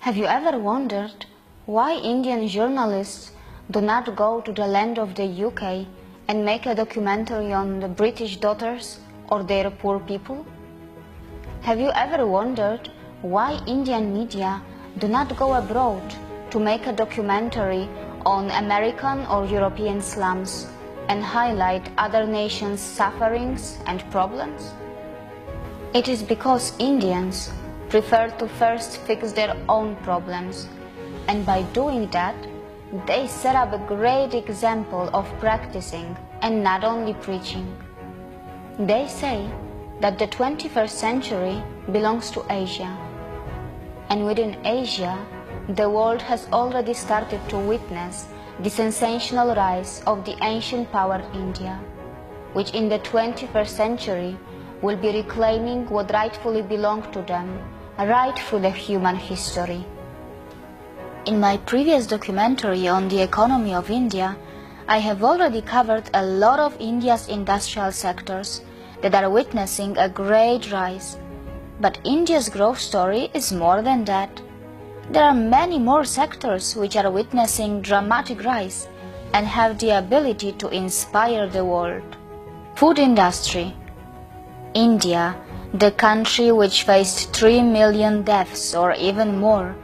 Have you ever wondered why Indian journalists do not go to the land of the UK and make a documentary on the British daughters or their poor people? Have you ever wondered why Indian media do not go abroad to make a documentary on American or European slums and highlight other nations' sufferings and problems? It is because Indians prefer to first fix their own problems, and by doing that, they set up a great example of practicing and not only preaching. They say that the 21st century belongs to Asia, and within Asia, the world has already started to witness the sensational rise of the ancient power India, which in the 21st century will be reclaiming what rightfully belonged to them right through the human history. In my previous documentary on the economy of India, I have already covered a lot of India's industrial sectors that are witnessing a great rise. But India's growth story is more than that. There are many more sectors which are witnessing dramatic rise and have the ability to inspire the world. Food industry. India, the country which faced 3 million deaths or even more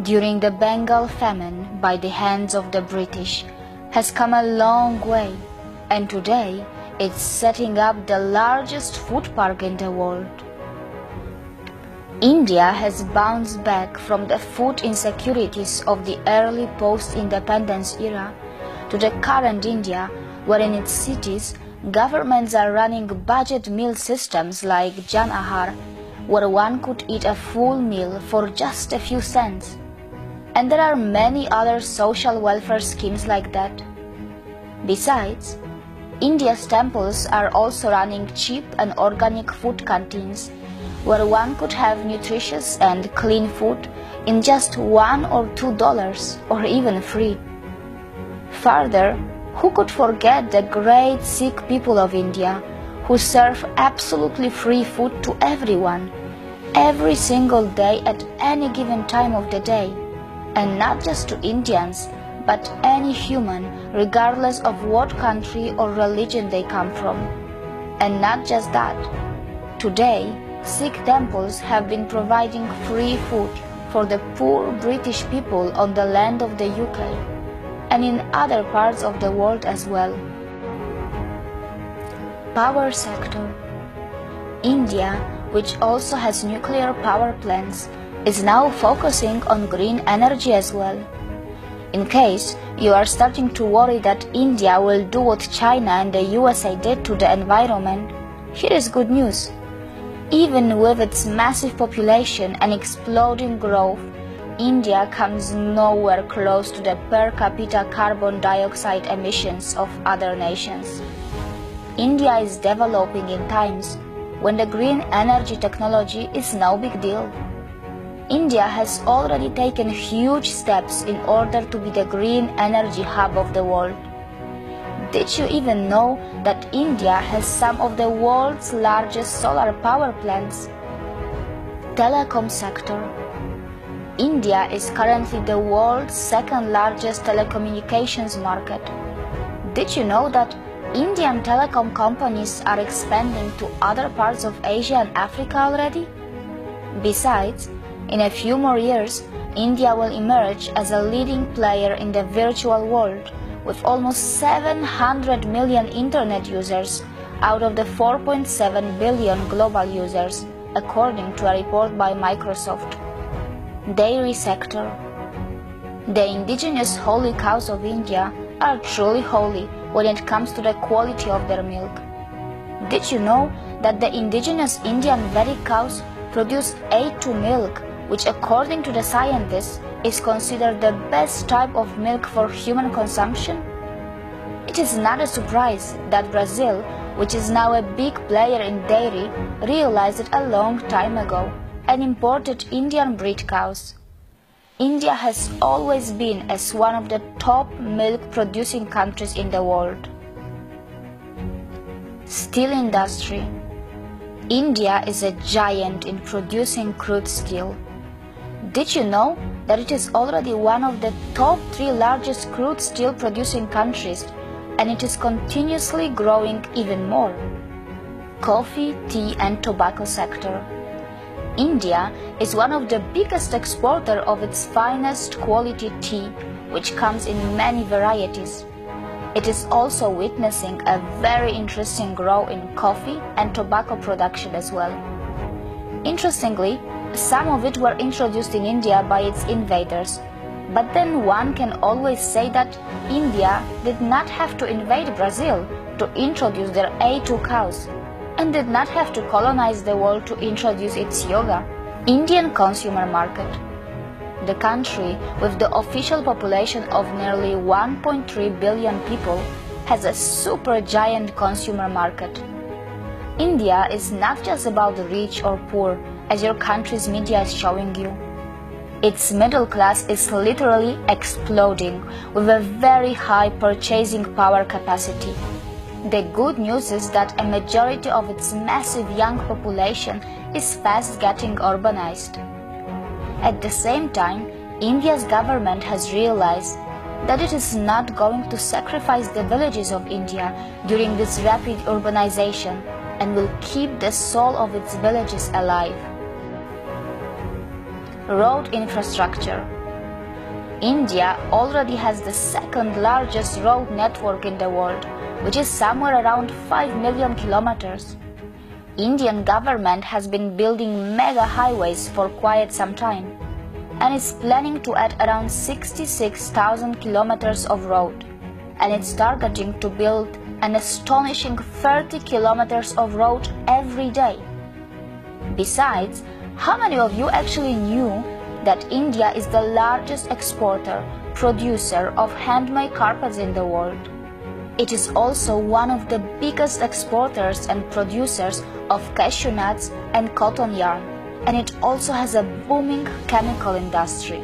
during the Bengal famine by the hands of the British, has come a long way, and today it's setting up the largest food park in the world. India has bounced back from the food insecurities of the early post-independence era to the current India, where in its cities governments are running budget meal systems like Jan Ahar, where one could eat a full meal for just a few cents. And there are many other social welfare schemes like that. Besides, India's temples are also running cheap and organic food canteens, where one could have nutritious and clean food in just $1 or $2 or even free. Further, who could forget the great Sikh people of India who serve absolutely free food to everyone, every single day at any given time of the day, and not just to Indians, but any human regardless of what country or religion they come from. And not just that. Today, Sikh temples have been providing free food for the poor British people on the land of the UK and in other parts of the world as well. Power sector. India, which also has nuclear power plants, is now focusing on green energy as well. In case you are starting to worry that India will do what China and the USA did to the environment, here is good news. Even with its massive population and exploding growth, India comes nowhere close to the per capita carbon dioxide emissions of other nations. India is developing in times when the green energy technology is no big deal. India has already taken huge steps in order to be the green energy hub of the world. Did you even know that India has some of the world's largest solar power plants? Telecom sector. India is currently the world's second largest telecommunications market. Did you know that Indian telecom companies are expanding to other parts of Asia and Africa already? Besides, in a few more years, India will emerge as a leading player in the virtual world with almost 700 million internet users out of the 4.7 billion global users, according to a report by Microsoft. Dairy sector. The indigenous holy cows of India are truly holy when it comes to the quality of their milk. Did you know that the indigenous Indian Vedic cows produce A2 milk, which according to the scientists is considered the best type of milk for human consumption? It is not a surprise that Brazil, which is now a big player in dairy, realized it a long time ago and imported Indian breed cows. India has always been as one of the top milk producing countries in the world. Steel industry. India is a giant in producing crude steel. Did you know that it is already one of the top 3 largest crude steel producing countries, and it is continuously growing even more. Coffee, tea and tobacco sector. India is one of the biggest exporter of its finest quality tea, which comes in many varieties. It is also witnessing a very interesting growth in coffee and tobacco production as well. Interestingly, some of it were introduced in India by its invaders, but then one can always say that India did not have to invade Brazil to introduce their A2 cows, and did not have to colonize the world to introduce its yoga. Indian consumer market. The country, with the official population of nearly 1.3 billion people, has a super giant consumer market. India is not just about the rich or poor, as your country's media is showing you. Its middle class is literally exploding with a very high purchasing power capacity. The good news is that a majority of its massive young population is fast getting urbanized. At the same time, India's government has realized that it is not going to sacrifice the villages of India during this rapid urbanization and will keep the soul of its villages alive. Road infrastructure. India already has the second largest road network in the world, which is somewhere around 5 million kilometers. Indian government has been building mega highways for quite some time and is planning to add around 66,000 kilometers of road, and it's targeting to build an astonishing 30 kilometers of road every day. Besides, how many of you actually knew that India is the largest exporter, producer of handmade carpets in the world? It is also one of the biggest exporters and producers of cashew nuts and cotton yarn, and it also has a booming chemical industry.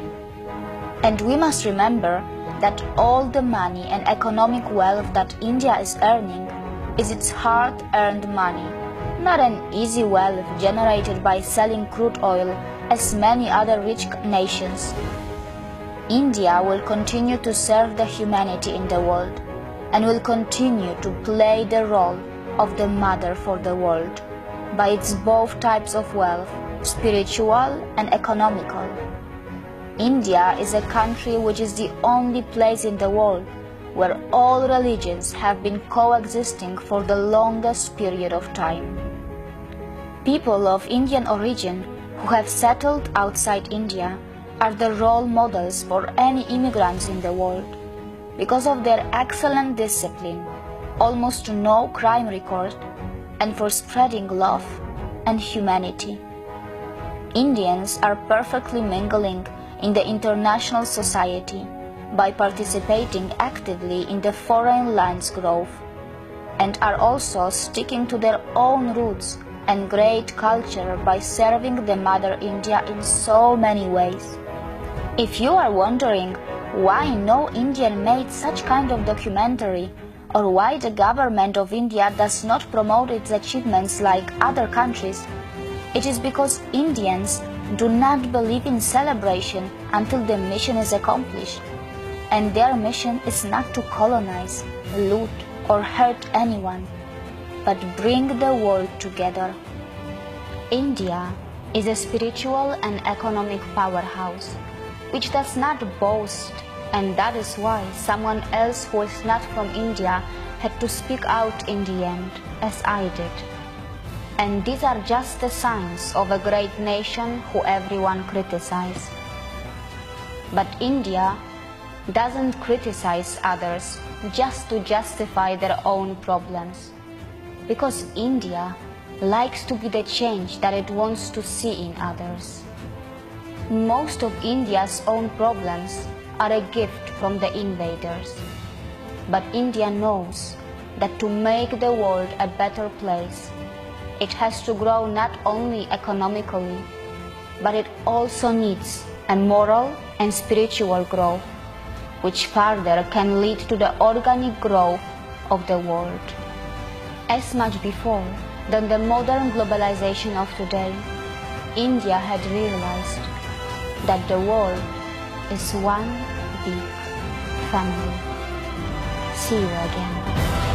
And we must remember that all the money and economic wealth that India is earning is its hard-earned money, not an easy wealth generated by selling crude oil as many other rich nations. India will continue to serve the humanity in the world and will continue to play the role of the mother for the world by its both types of wealth, spiritual and economical. India is a country which is the only place in the world where all religions have been coexisting for the longest period of time. People of Indian origin who have settled outside India are the role models for any immigrants in the world because of their excellent discipline, almost no crime record, and for spreading love and humanity. Indians are perfectly mingling in the international society by participating actively in the foreign lands growth, and are also sticking to their own roots and great culture by serving the Mother India in so many ways. If you are wondering why no Indian made such kind of documentary, or why the government of India does not promote its achievements like other countries, it is because Indians do not believe in celebration until the mission is accomplished, and their mission is not to colonize, loot or hurt anyone, but bring the world together. India is a spiritual and economic powerhouse which does not boast, and that is why someone else who is not from India had to speak out in the end, as I did. And these are just the signs of a great nation who everyone criticizes. But India doesn't criticize others just to justify their own problems, because India likes to be the change that it wants to see in others. Most of India's own problems are a gift from the invaders, but India knows that to make the world a better place, it has to grow not only economically, but it also needs a moral and spiritual growth, which further can lead to the organic growth of the world. As much before than the modern globalization of today, India had realized that the world is one big family. See you again.